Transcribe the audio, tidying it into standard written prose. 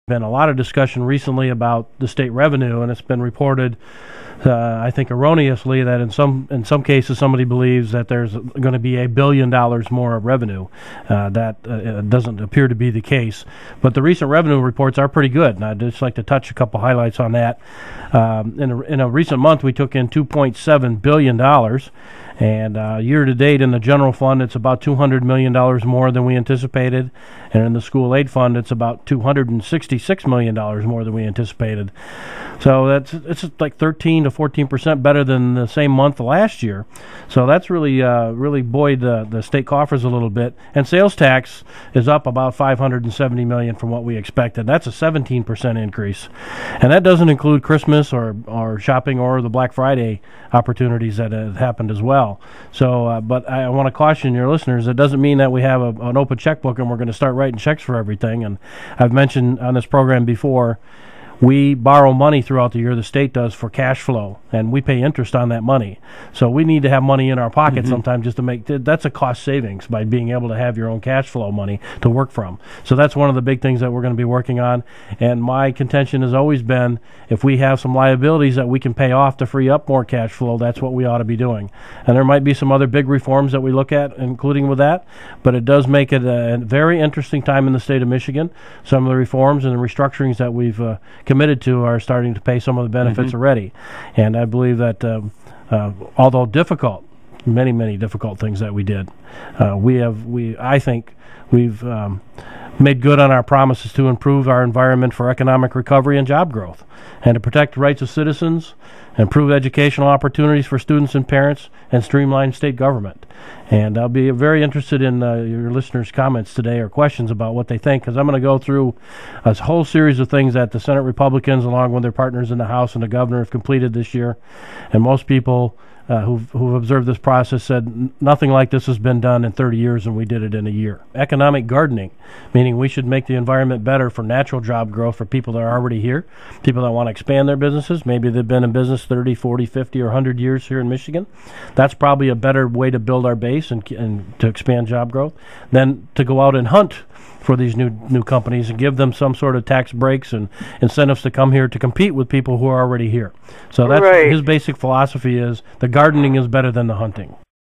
Been a lot of discussion recently about the state revenue, and it's been reported, I think erroneously, that in some cases somebody believes that there's going to be $1 billion more of revenue. That doesn't appear to be the case, but the recent revenue reports are pretty good, and I'd just like to touch a couple highlights on that. In a recent month, we took in $2.7 billion. And year-to-date in the general fund, it's about $200 million more than we anticipated. And in the school aid fund, it's about $266 million more than we anticipated. So it's like 13 to 14% better than the same month last year. So that's really buoyed the state coffers a little bit. And sales tax is up about $570 million from what we expected. That's a 17% increase. And that doesn't include Christmas or shopping or the Black Friday opportunities that have happened as well. So, but I want to caution your listeners, it doesn't mean that we have an open checkbook and we're going to start writing checks for everything. And I've mentioned on this program before, we borrow money throughout the year, the state does, for cash flow, and we pay interest on that money. So we need to have money in our pocket sometimes just to make, that's a cost savings by being able to have your own cash flow money to work from. So that's one of the big things that we're going to be working on. And my contention has always been, if we have some liabilities that we can pay off to free up more cash flow, that's what we ought to be doing. And there might be some other big reforms that we look at, including with that, but it does make it a very interesting time in the state of Michigan. Some of the reforms and the restructurings that we've committed to are starting to pay some of the benefits already. And I believe that although difficult, many difficult things that we did, I think we've made good on our promises to improve our environment for economic recovery and job growth, and to protect the rights of citizens, improve educational opportunities for students and parents, and streamline state government. And I'll be very interested in your listeners' comments today or questions about what they think, because I'm going to go through a whole series of things that the Senate Republicans, along with their partners in the House and the governor, have completed this year. And most people who've observed this process said nothing like this has been done in 30 years, and we did it in a year. Economic gardening, meaning we should make the environment better for natural job growth for people that are already here, people that want to expand their businesses. Maybe they've been in business 30, 40, 50, or 100 years here in Michigan. That's probably a better way to build our base and to expand job growth than to go out and hunt for these new companies and give them some sort of tax breaks and incentives to come here to compete with people who are already here. So that's his basic philosophy is the gardening is better than the hunting.